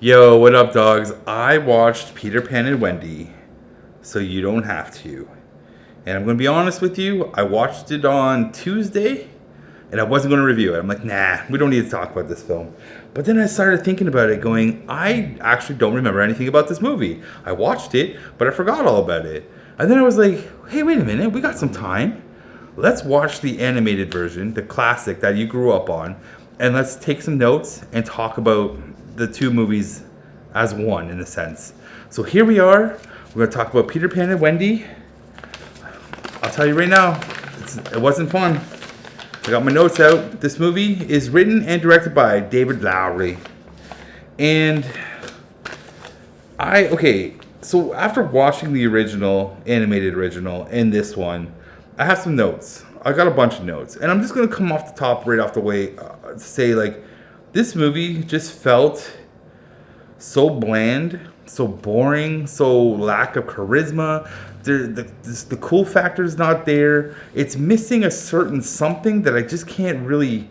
Yo, what up, dogs? I watched Peter Pan and Wendy, so you don't have to. And I'm going to be honest with you, I watched it on Tuesday, and I wasn't going to review it. I'm like, nah, we don't need to talk about this film. But then I started thinking about it, going, I actually don't remember anything about this movie. I watched it, but I forgot all about it. And then I was like, hey, wait a minute, we got some time. Let's watch the animated version, the classic that you grew up on, and let's take some notes and talk about the two movies as one, in a sense. So here we are. We're going to talk about Peter Pan and Wendy. I'll tell you right now, it wasn't fun. I got my notes out. This movie is written and directed by David Lowery. And so after watching the animated original, and this one, I have some notes. I got a bunch of notes. And I'm just going to come off the top right off the way, say, like, this movie just felt so bland, so boring, so lack of charisma. The cool factor is not there. It's missing a certain something that I just can't really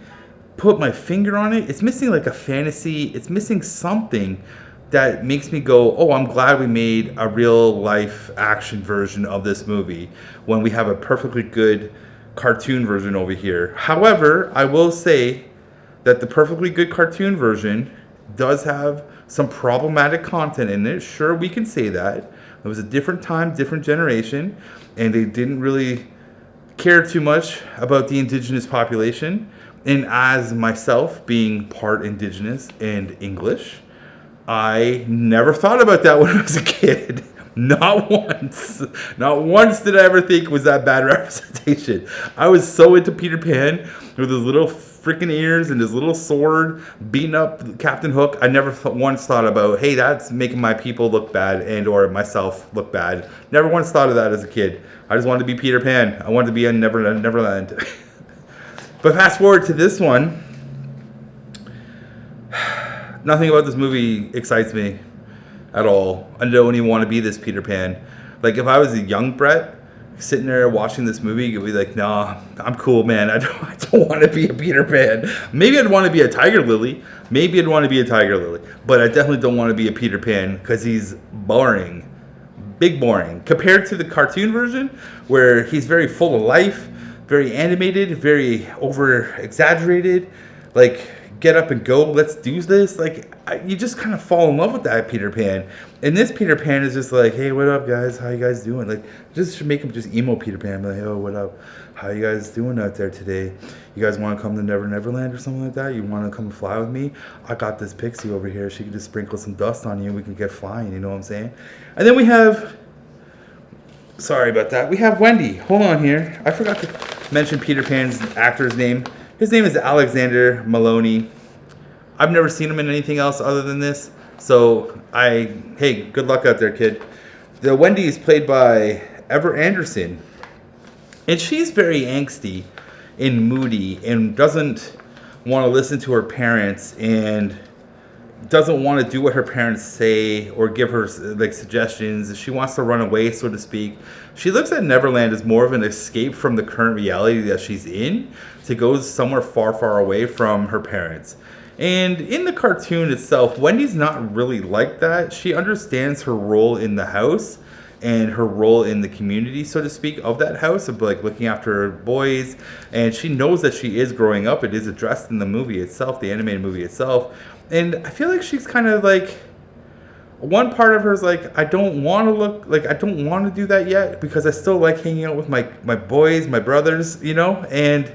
put my finger on it. It's missing like a fantasy. It's missing something that makes me go, oh, I'm glad we made a real life action version of this movie when we have a perfectly good cartoon version over here. However, I will say that the perfectly good cartoon version does have some problematic content in it. Sure, we can say that. It was a different time, different generation, and they didn't really care too much about the indigenous population. And as myself, being part indigenous and English, I never thought about that when I was a kid. Not once. Not once did I ever think was that bad representation. I was so into Peter Pan with his little freaking ears and his little sword beating up Captain Hook. I never once thought about, hey, that's making my people look bad and or myself look bad. Never once thought of that as a kid. I just wanted to be Peter Pan. I wanted to be in Neverland. But fast forward to this one. Nothing about this movie excites me at all. I don't even want to be this Peter Pan. Like, if I was a young Brett sitting there watching this movie, you'd be like, nah, I'm cool, man. I don't want to be a Peter Pan. Maybe I'd want to be a Tiger Lily. But I definitely don't want to be a Peter Pan because he's boring. Big boring. Compared to the cartoon version, where he's very full of life, very animated, very over-exaggerated, like, get up and go, let's do this. Like, you just kind of fall in love with that Peter Pan. And this Peter Pan is just like, hey, what up, guys? How you guys doing? Like, just make him just emo Peter Pan. Like, oh, what up? How you guys doing out there today? You guys want to come to Neverland or something like that? You want to come fly with me? I got this pixie over here. She can just sprinkle some dust on you and we can get flying. You know what I'm saying? And then we have... Sorry about that. We have Wendy. Hold on here. I forgot to mention Peter Pan's actor's name. His name is Alexander Molony. I've never seen him in anything else other than this. So, hey, good luck out there, kid. The Wendy is played by Ever Anderson. And she's very angsty and moody and doesn't want to listen to her parents and doesn't want to do what her parents say or give her like suggestions. She wants to run away, so to speak. She looks at Neverland as more of an escape from the current reality that she's in to go somewhere far, far away from her parents. And in the cartoon itself, Wendy's not really like that. She understands her role in the house and her role in the community, so to speak, of that house, of like looking after her boys. And she knows that she is growing up. It is addressed in the movie itself, the animated movie itself. And I feel like she's kind of like, one part of her is like, I don't want to do that yet because I still like hanging out with my boys, my brothers, you know? And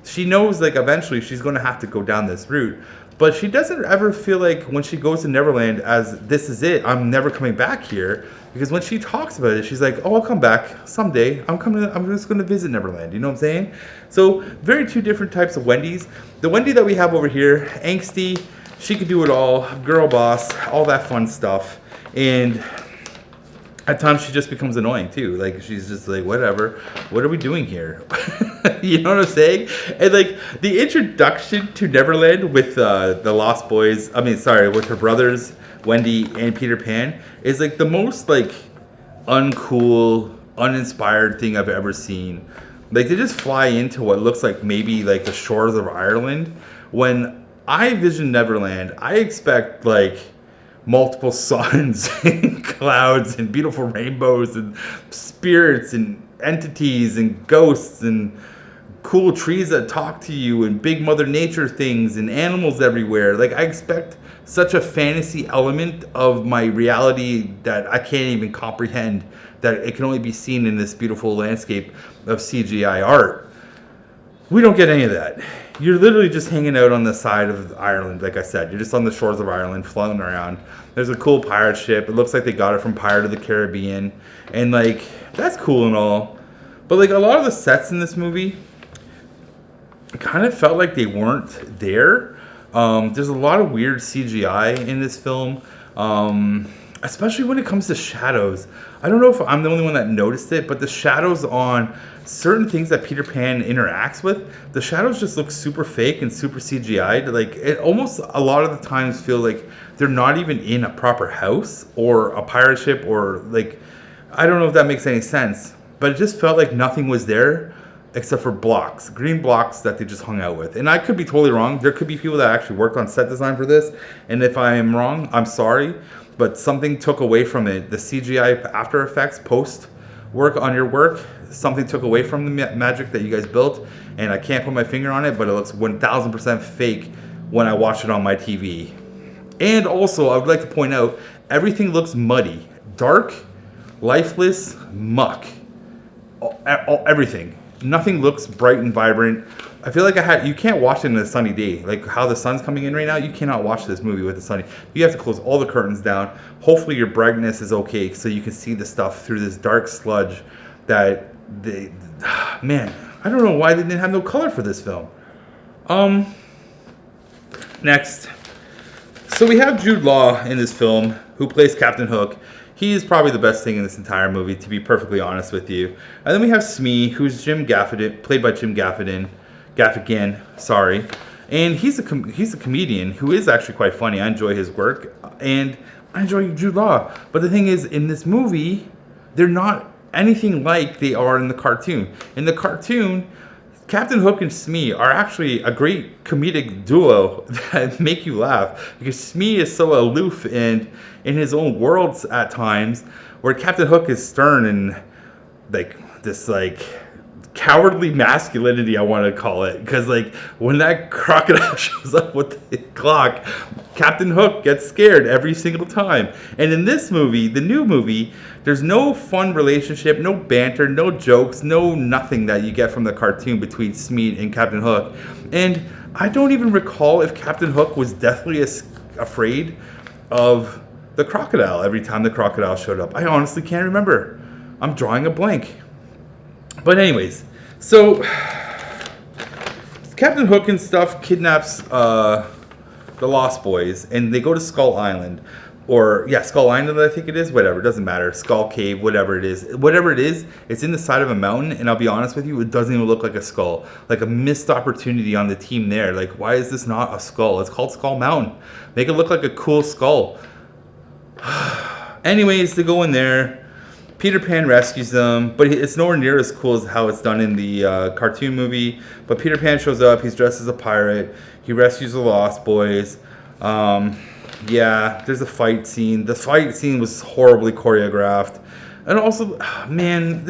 she knows like eventually she's going to have to go down this route. But she doesn't ever feel like when she goes to Neverland as this is it, I'm never coming back here. Because when she talks about it, she's like, oh, I'll come back someday. I'm just going to visit Neverland. You know what I'm saying? So very two different types of Wendy's. The Wendy that we have over here, angsty, she could do it all, girl boss, all that fun stuff. And at times she just becomes annoying too. Like, she's just like, whatever, what are we doing here? You know what I'm saying? And like the introduction to Neverland with the Lost Boys, with her brothers, Wendy and Peter Pan, is like the most like uncool, uninspired thing I've ever seen. Like, they just fly into what looks like maybe like the shores of Ireland. When I vision Neverland, I expect like multiple suns and clouds and beautiful rainbows and spirits and entities and ghosts and cool trees that talk to you and big Mother Nature things and animals everywhere. Like, I expect such a fantasy element of my reality that I can't even comprehend, that it can only be seen in this beautiful landscape of CGI art. We don't get any of that. You're literally just hanging out on the side of Ireland, like I said. You're just on the shores of Ireland, floating around. There's a cool pirate ship. It looks like they got it from Pirate of the Caribbean. And, like, that's cool and all. But, like, a lot of the sets in this movie, it kind of felt like they weren't there. There's a lot of weird CGI in this film, especially when it comes to shadows. I don't know if I'm the only one that noticed it, but the shadows on certain things that Peter Pan interacts with, the shadows just look super fake and super CGI'd. Like, it almost a lot of the times feel like they're not even in a proper house or a pirate ship, or like, I don't know if that makes any sense, but it just felt like nothing was there except for blocks, green blocks that they just hung out with. And I could be totally wrong. There could be people that actually worked on set design for this, and if I am wrong, I'm sorry, but something took away from it. The CGI After Effects post work on your work, something took away from the magic that you guys built, and I can't put my finger on it, but it looks 1000% fake when I watch it on my TV. And also, I would like to point out, everything looks muddy, dark, lifeless, muck, everything. Nothing looks bright and vibrant. I feel like you can't watch it in a sunny day. Like how the sun's coming in right now, you cannot watch this movie with the sunny. You have to close all the curtains down. Hopefully your brightness is okay so you can see the stuff through this dark sludge that man, I don't know why they didn't have no color for this film. Next. So we have Jude Law in this film, who plays Captain Hook. He is probably the best thing in this entire movie, to be perfectly honest with you. And then we have Smee, who's Jim Gaffigan, played by Jim Gaffigan, sorry. And he's a comedian who is actually quite funny. I enjoy his work, and I enjoy Jude Law. But the thing is, in this movie, they're not anything like they are in the cartoon. In the cartoon, Captain Hook and Smee are actually a great comedic duo that make you laugh, because Smee is so aloof and in his own worlds at times, where Captain Hook is stern and like this like cowardly masculinity, I want to call it, because like when that crocodile shows up with the clock, Captain Hook gets scared every single time. And in this movie, the new movie, there's no fun relationship, no banter, no jokes, no nothing that you get from the cartoon between Smee and Captain Hook. And I don't even recall if Captain Hook was deathly afraid of the crocodile every time the crocodile showed up. I honestly can't remember. I'm drawing a blank. But anyways, so Captain Hook and stuff kidnaps the Lost Boys, and they go to Skull Island. Or, yeah, Skull Island, I think it is. Whatever, it doesn't matter. Skull Cave, whatever it is. Whatever it is, it's in the side of a mountain, and I'll be honest with you, it doesn't even look like a skull. Like a missed opportunity on the team there. Like, why is this not a skull? It's called Skull Mountain. Make it look like a cool skull. Anyways, they go in there. Peter Pan rescues them, but it's nowhere near as cool as how it's done in the cartoon movie. But Peter Pan shows up. He's dressed as a pirate. He rescues the Lost Boys. Yeah, there's a fight scene. The fight scene was horribly choreographed. And also, man,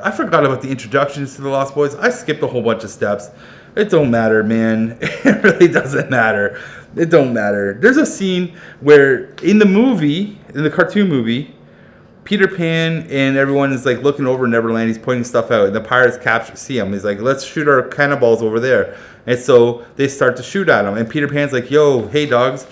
I forgot about the introductions to the Lost Boys. I skipped a whole bunch of steps. It don't matter, man. It really doesn't matter. It don't matter. There's a scene where in the cartoon movie, Peter Pan and everyone is like looking over Neverland. He's pointing stuff out, and the pirates see him. He's like, "Let's shoot our cannonballs over there." And so they start to shoot at him. And Peter Pan's like, "Yo, hey dogs,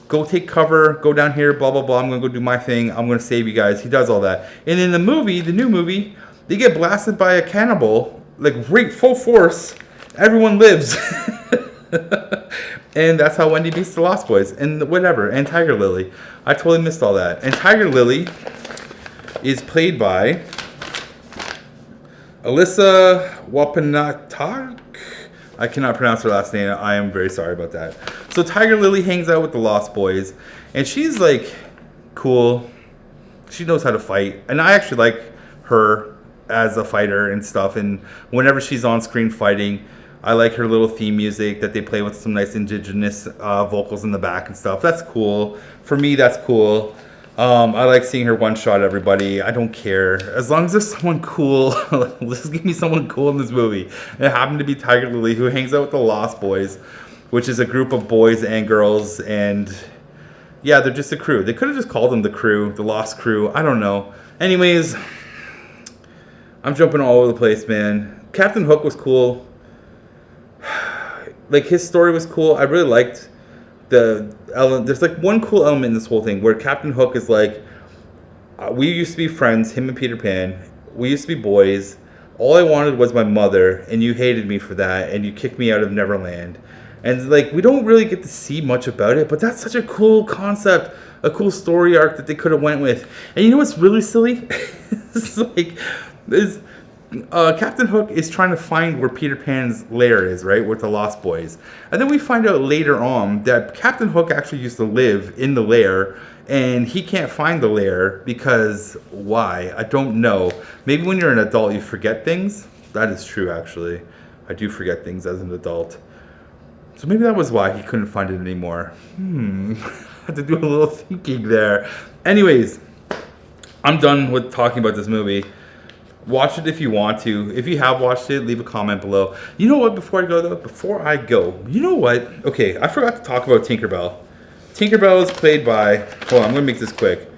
go take cover. Go down here. Blah blah blah. I'm gonna go do my thing. I'm gonna save you guys." He does all that. And in the new movie, they get blasted by a cannibal, like right full force. Everyone lives. And that's how Wendy beats the Lost Boys. And whatever. And Tiger Lily. I totally missed all that. And Tiger Lily is played by Alyssa Wapanatâhk. I cannot pronounce her last name. I am very sorry about that. So Tiger Lily hangs out with the Lost Boys. And she's like cool. She knows how to fight. And I actually like her as a fighter and stuff. And whenever she's on screen fighting, I like her little theme music that they play with some nice indigenous vocals in the back and stuff. That's cool. For me, that's cool. I like seeing her one-shot everybody. I don't care. As long as there's someone cool. Just give me someone cool in this movie. And it happened to be Tiger Lily, who hangs out with the Lost Boys, which is a group of boys and girls. And yeah, they're just a crew. They could have just called them the crew, the Lost Crew. I don't know. Anyways, I'm jumping all over the place, man. Captain Hook was cool. Like, his story was cool. I really liked the element. There's like one cool element in this whole thing where Captain Hook is like, we used to be friends, him and Peter Pan. We used to be boys. All I wanted was my mother, and you hated me for that, and you kicked me out of Neverland. And like, we don't really get to see much about it, but that's such a cool concept, a cool story arc that they could have went with. And you know what's really silly? It's like, Captain Hook is trying to find where Peter Pan's lair is, right, with the Lost Boys. And then we find out later on that Captain Hook actually used to live in the lair, and he can't find the lair because why? I don't know. Maybe when you're an adult you forget things. That is true, actually. I do forget things as an adult. So maybe that was why he couldn't find it anymore. I had to do a little thinking there. Anyways, I'm done with talking about this movie. Watch it if you want to. If you have watched it, leave a comment below. You know what, before I go though? Before I go, you know what? Okay, I forgot to talk about Tinkerbell. Tinkerbell is played by, hold on, I'm gonna make this quick.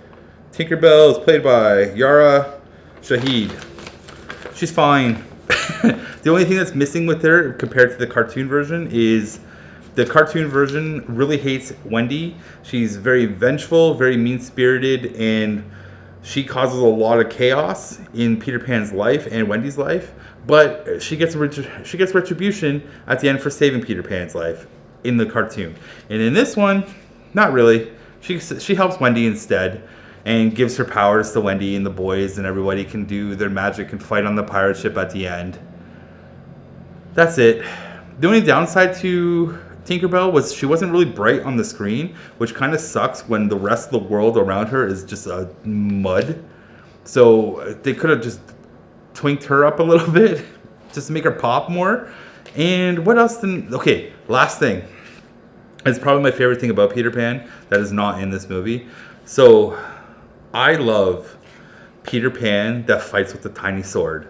Tinkerbell is played by Yara Shahidi. She's fine. The only thing that's missing with her compared to the cartoon version is the cartoon version really hates Wendy. She's very vengeful, very mean-spirited, and she causes a lot of chaos in Peter Pan's life and Wendy's life, but she gets retribution at the end for saving Peter Pan's life in the cartoon. And in this one, not really. She helps Wendy instead and gives her powers to Wendy, and the boys and everybody can do their magic and fight on the pirate ship at the end. That's it. The only downside to Tinkerbell was she wasn't really bright on the screen, which kind of sucks when the rest of the world around her is just a mud. So they could have just twinked her up a little bit just to make her pop more. And what else then? Okay, last thing. It's probably my favorite thing about Peter Pan that is not in this movie. So I love Peter Pan that fights with a tiny sword.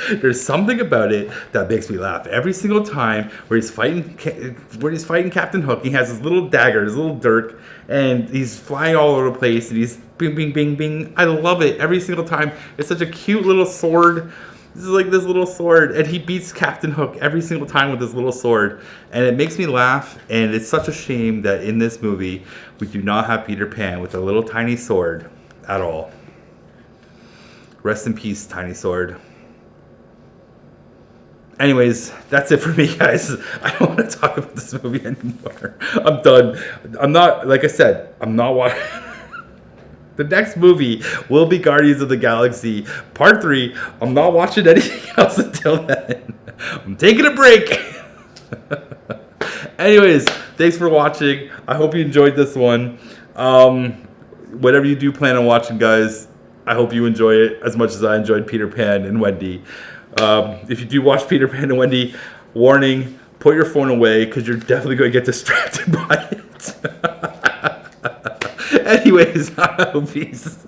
There's something about it that makes me laugh every single time where he's fighting Captain Hook. He has his little dagger, his little dirk, and he's flying all over the place, and he's bing, bing, bing, bing. I love it every single time. It's such a cute little sword. This is like this little sword, and he beats Captain Hook every single time with his little sword, and it makes me laugh. And it's such a shame that in this movie we do not have Peter Pan with a little tiny sword at all. Rest in peace, tiny sword. Anyways, that's it for me, guys. I don't want to talk about this movie anymore. I'm done. I'm not, like I said, I'm not watching. The next movie will be Guardians of the Galaxy Part 3. I'm not watching anything else until then. I'm taking a break. Anyways, thanks for watching. I hope you enjoyed this one. Whatever you do plan on watching, guys, I hope you enjoy it as much as I enjoyed Peter Pan and Wendy. If you do watch Peter Pan and Wendy, warning, put your phone away because you're definitely going to get distracted by it. Anyways, peace.